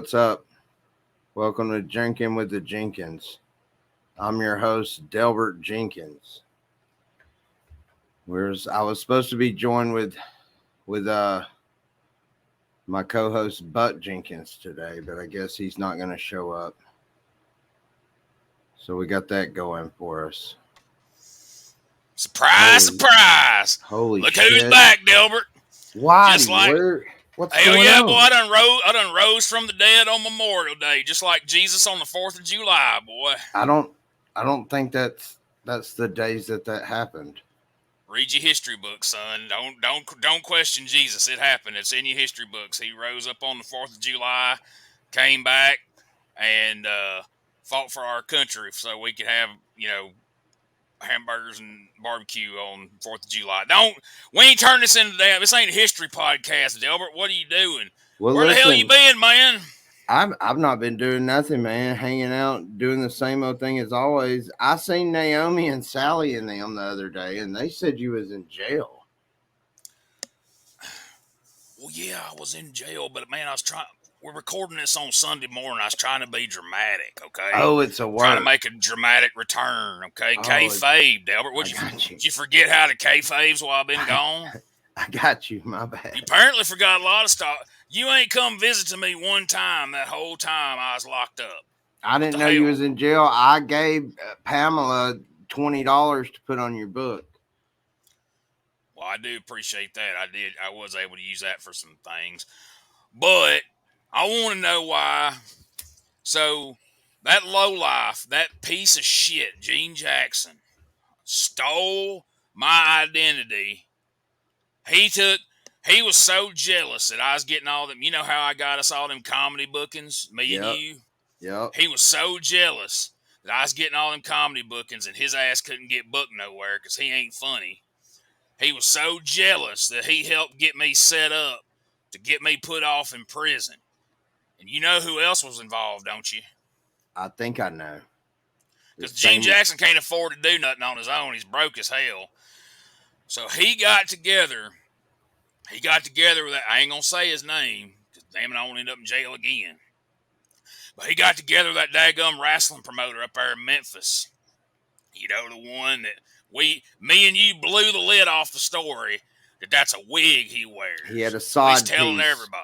what's up? Welcome to Drinkin with the Jenkins. I'm your host, Delbert Jenkins. I was supposed to be joined with my co-host Butt Jenkins today, but I guess he's not going to show up. So we got that going for us. Surprise! Holy Look shit. who's back, Delbert. Why? Just like, what's hell going yeah, on? boy! I done rose from the dead on Memorial Day, just like Jesus on the 4th of July, boy. I don't think that's the days that happened. Read your history books, son. Don't question Jesus. It happened. It's in your history books. He rose up on the 4th of July, came back, and fought for our country so we could have, hamburgers and barbecue on 4th of July. We ain't turn this into that. This ain't a history podcast, Delbert. What are you doing? Well, Where the hell you been, man? I've not been doing nothing, man. Hanging out, doing the same old thing as always. I seen Naomi and Sally and them the other day, and they said you was in jail. Well, yeah, I was in jail, but man, we're recording this on Sunday morning. I was trying to be dramatic, okay? Oh, it's a word. Trying to make a dramatic return, okay? Kayfabe, Delbert. Did you forget how to kayfabe's while I've been gone? I got you, my bad. You apparently forgot a lot of stuff. You ain't come visit to me one time that whole time I was locked up. I didn't know you was in jail. I gave Pamela $20 to put on your book. Well, I do appreciate that. I was able to use that for some things. But I want to know why. So, that lowlife, that piece of shit, Gene Jackson, stole my identity. He was so jealous that I was getting all them. You know how I got us all them comedy bookings, me and you? Yep. He was so jealous that I was getting all them comedy bookings and his ass couldn't get booked nowhere because he ain't funny. He was so jealous that he helped get me set up to get me put off in prison. And you know who else was involved, don't you? I think I know. Because Gene Jackson can't afford to do nothing on his own. He's broke as hell. So he got together with that. I ain't going to say his name because damn it, I won't end up in jail again. But he got together with that daggum wrestling promoter up there in Memphis. You know, the one that me and you blew the lid off the story that's a wig he wears. He had a side piece. He's telling everybody.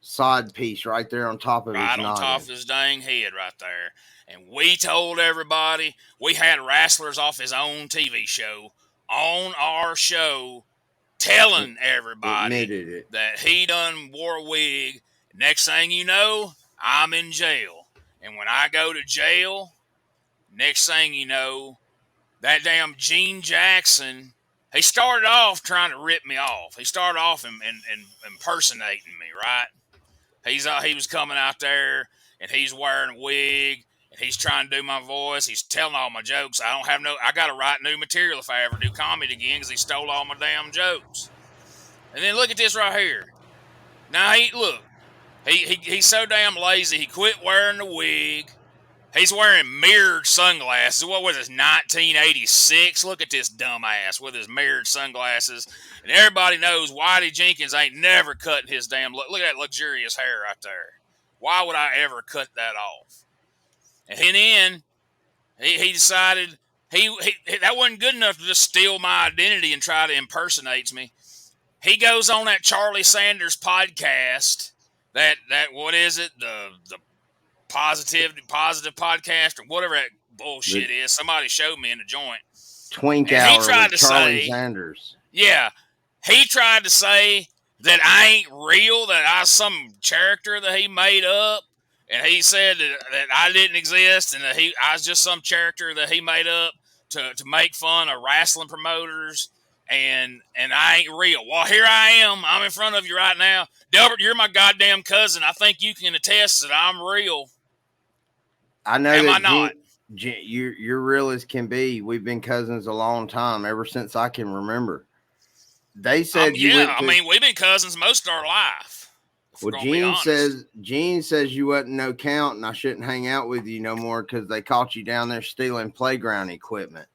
Side piece right there on top of his noggin. Right on top of his dang head right there. And we told everybody, we had wrestlers off his own TV show on our show telling everybody that he done wore a wig. Next thing you know, I'm in jail. And when I go to jail, next thing you know, that damn Gene Jackson, he started off trying to rip me off. He started off in impersonating me, right? He was coming out there, and he's wearing a wig, and he's trying to do my voice. He's telling all my jokes. I got to write new material if I ever do comedy again because he stole all my damn jokes. And then look at this right here. Now, he's so damn lazy, he quit wearing the wig. He's wearing mirrored sunglasses. What was this, 1986? Look at this dumbass with his mirrored sunglasses. And everybody knows Whitey Jenkins ain't never cutting his damn... Look at that luxurious hair right there. Why would I ever cut that off? And then he decided that wasn't good enough to just steal my identity and try to impersonate me. He goes on that Charlie Sanders podcast. That what is it? The positive podcast or whatever that bullshit is. Somebody showed me in the joint. Twink Hour with Charlie Sanders. Yeah. He tried to say that I ain't real, that I was some character that he made up. And he said that I didn't exist and that I was just some character that he made up to make fun of wrestling promoters. And I ain't real. Well, here I am. I'm in front of you right now. Delbert, you're my goddamn cousin. I think you can attest that I'm real. I know. Am I not? You're real as can be. We've been cousins a long time, ever since I can remember. They said we've been cousins most of our life. Well, Gene says you wasn't no count, and I shouldn't hang out with you no more because they caught you down there stealing playground equipment.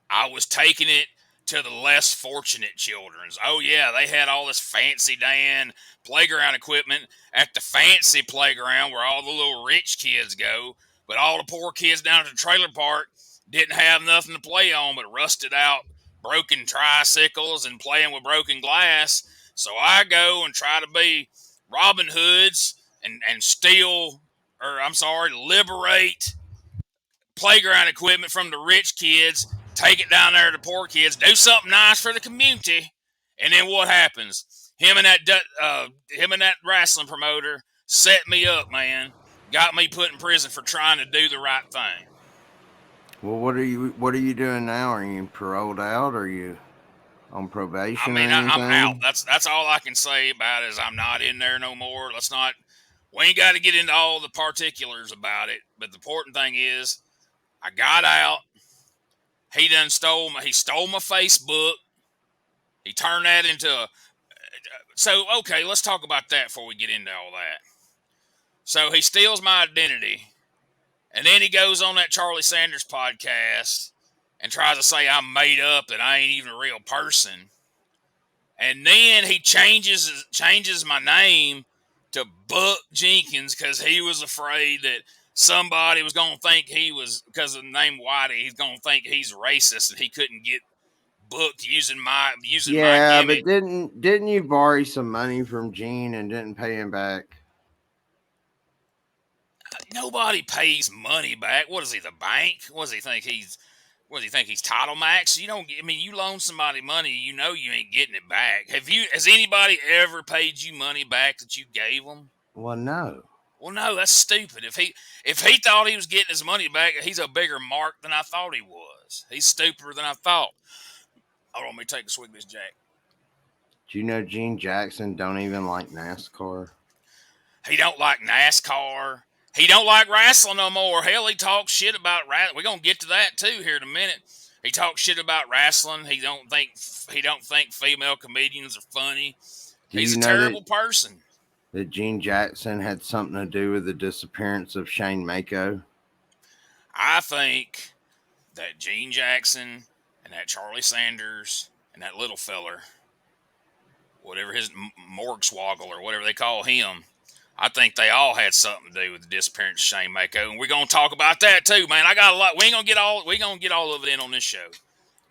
I was taking it to the less fortunate children's. Oh, yeah, they had all this fancy Dan playground equipment at the fancy playground where all the little rich kids go, but all the poor kids down at the trailer park didn't have nothing to play on but rusted out broken tricycles and playing with broken glass. So I go and try to be Robin Hoods and steal, or I'm sorry, liberate playground equipment from the rich kids, take it down there to the poor kids, do something nice for the community, and then what happens? Him and that wrestling promoter set me up, man. Got me put in prison for trying to do the right thing. Well, what are you doing now? Are you paroled out? Are you on probation or I'm out. anything? That's all I can say about it is I'm not in there no more. We ain't got to get into all the particulars about it, but the important thing is I got out. He stole my Facebook. He turned that into so okay, let's talk about that before we get into all that. So he steals my identity, and then he goes on that Charlie Sanders podcast and tries to say I'm made up, that I ain't even a real person. And then he changes my name to Buck Jenkins because he was afraid that somebody was going to think he was, because of the name Whitey, he's going to think he's racist and he couldn't get booked using my Yeah, gimmick. but didn't you borrow some money from Gene and didn't pay him back? Nobody pays money back. What is he, the bank? What does he think he's Title Max? You don't. I mean, you loan somebody money, you know you ain't getting it back. Has anybody ever paid you money back that you gave them? Well, no. Well, no, that's stupid. If he thought he was getting his money back, he's a bigger mark than I thought he was. He's stupider than I thought. Hold on, let me take a swig of this Jack. Do you know Gene Jackson don't even like NASCAR? He don't like NASCAR. He don't like wrestling no more. Hell, he talks shit about wrestling. We're gonna get to that too here in a minute. He talks shit about wrestling. He don't think female comedians are funny. He's a terrible person. That Gene Jackson had something to do with the disappearance of Shane Mako? I think that Gene Jackson and that Charlie Sanders and that little feller, whatever his Morgswoggle or whatever they call him, I think they all had something to do with the disappearance of Shane Mako, and we're gonna talk about that too, man. I got a lot. We ain't gonna get all of it in on this show,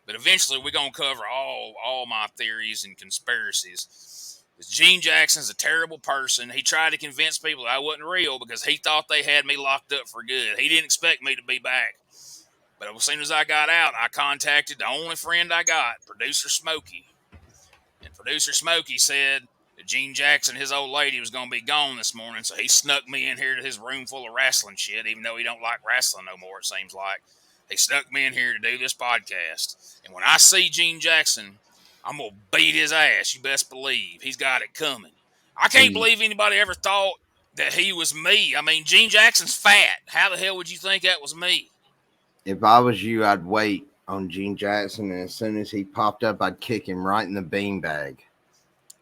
but eventually we're gonna cover all my theories and conspiracies. Gene Jackson's a terrible person. He tried to convince people that I wasn't real because he thought they had me locked up for good. He didn't expect me to be back. But as soon as I got out, I contacted the only friend I got, producer Smokey. And producer Smokey said that Gene Jackson, his old lady, was going to be gone this morning, so he snuck me in here to his room full of wrestling shit, even though he don't like wrestling no more, it seems like. He snuck me in here to do this podcast. And when I see Gene Jackson, I'm going to beat his ass, you best believe. He's got it coming. I can't believe anybody ever thought that he was me. I mean, Gene Jackson's fat. How the hell would you think that was me? If I was you, I'd wait on Gene Jackson, and as soon as he popped up, I'd kick him right in the beanbag.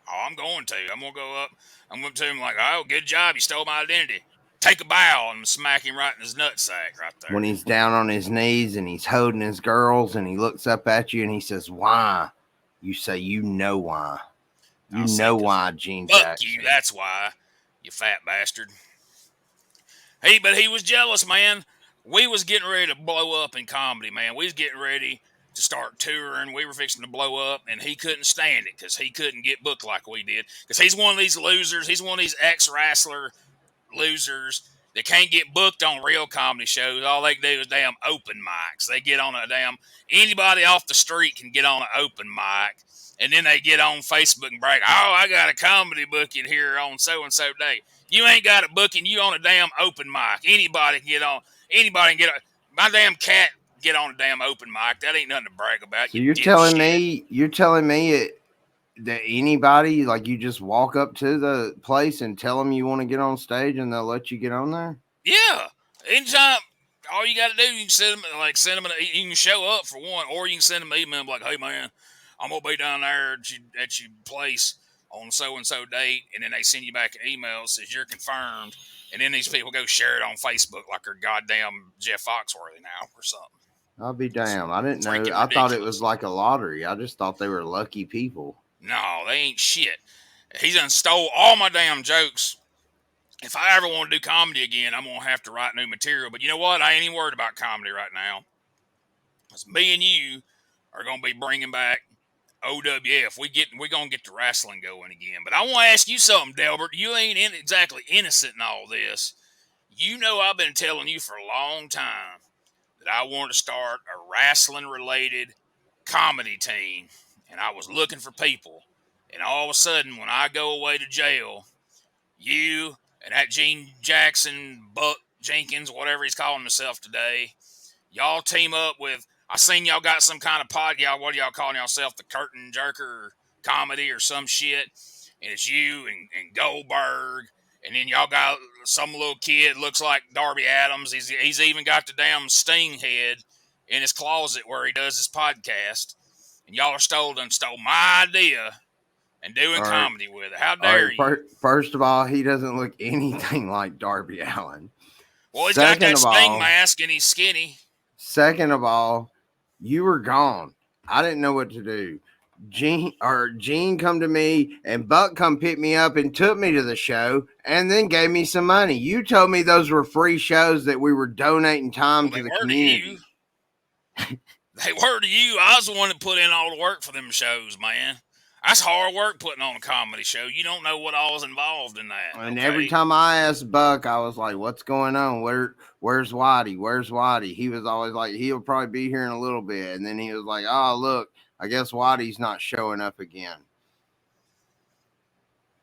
Oh, I'm going to. I'm going to go up. I'm going to him like, oh, good job. You stole my identity. Take a bow and smack him right in his nutsack right there. When he's down on his knees and he's holding his girls and he looks up at you and he says, why? You say, you know why. You know why, Gene Jackson. Fuck you, that's why, you fat bastard. But he was jealous, man. We was getting ready to blow up in comedy, man. We was getting ready to start touring. We were fixing to blow up, and he couldn't stand it because he couldn't get booked like we did. Because he's one of these losers. He's one of these ex-wrestler losers that can't get booked on real comedy shows. All they do is damn open mics. They get on anybody off the street can get on an open mic, and then they get on Facebook and brag, oh, I got a comedy booking here on so-and-so day. You ain't got a booking. You on a damn open mic. Anybody can get on. My damn cat get on a damn open mic. That ain't nothing to brag about. So you're telling me that anybody, like, you just walk up to the place and tell them you want to get on stage and they'll let you get on there? Yeah. Anytime, all you got to do, you can send them, you can show up for one, or you can send them an email like, hey man, I'm going to be down there at your place on so-and-so date, and then they send you back an email that says you're confirmed, and then these people go share it on Facebook like they're goddamn Jeff Foxworthy now or something. I'll be damned. I didn't know. Freaking I thought it ridiculous. was like a lottery. I just thought they were lucky people. No, they ain't shit. He done stole all my damn jokes. If I ever want to do comedy again, I'm going to have to write new material. But you know what? I ain't even worried about comedy right now. Because me and you are going to be bringing back OWF. We're going to get the wrestling going again. But I want to ask you something, Delbert. You ain't exactly innocent in all this. You know I've been telling you for a long time that I want to start a wrestling-related comedy team. And I was looking for people. And all of a sudden, when I go away to jail, you and that Gene Jackson, Buck Jenkins, whatever he's calling himself today, y'all team up with, I seen y'all got some kind of pod, what are y'all calling yourself, the Curtain Jerker comedy or some shit, and it's you and Goldberg, and then y'all got some little kid, looks like Darby Adams, he's even got the damn Sting head in his closet where he does his podcast, and y'all are stole my idea and doing comedy with it. How dare you? First of all, he doesn't look anything like Darby Allin. Well, he's got that Sting mask and he's skinny. Second of all, you were gone. I didn't know what to do. Gene come to me and Buck come pick me up and took me to the show and then gave me some money. You told me those were free shows that we were donating time to the community. They were to you. I was the one that put in all the work for them shows, man. That's hard work putting on a comedy show. You don't know what all was involved in that. And every time I asked Buck, I was like, what's going on? Where's Whitey? Where's Whitey? He was always like, he'll probably be here in a little bit. And then he was like, oh, look, I guess Whitey's not showing up again.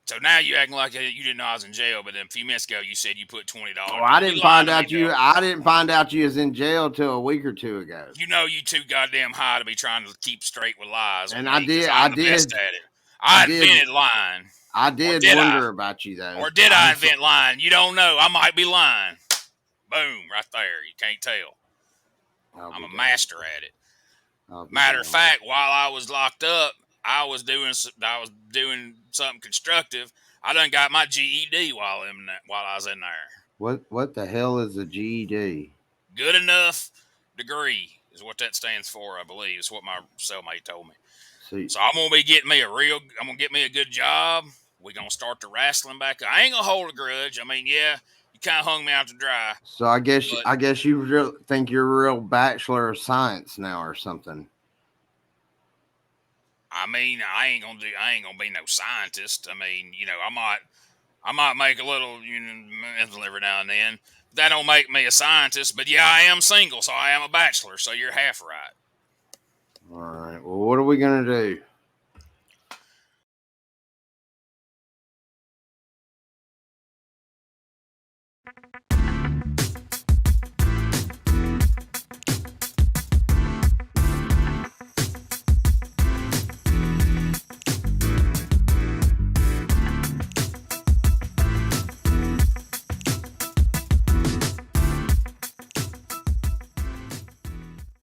So now you acting like you didn't know I was in jail, but then a few minutes ago you said you put $20. Oh, I didn't find out you was in jail till a week or two ago. You know you too goddamn high to be trying to keep straight with lies. And I did. I invented lying. I did wonder about you though. Or did I invent lying? You don't know. I might be lying. Boom, right there. You can't tell. I'm a master at it. Matter of fact, while I was locked up, I was doing something constructive. I done got my GED while I was in there. What the hell is a GED? Good enough degree is what that stands for, I believe. It's what my cellmate told me. So I'm gonna get me a good job. We're gonna start the wrestling back. I ain't gonna hold a grudge. I mean, yeah, you kind of hung me out to dry. So I guess you think you're a real Bachelor of Science now or something. I mean, I ain't gonna be no scientist. I mean, I might make a little, every now and then. That don't make me a scientist, but yeah, I am single, so I am a bachelor. So you're half right. All right. Well, what are we gonna do?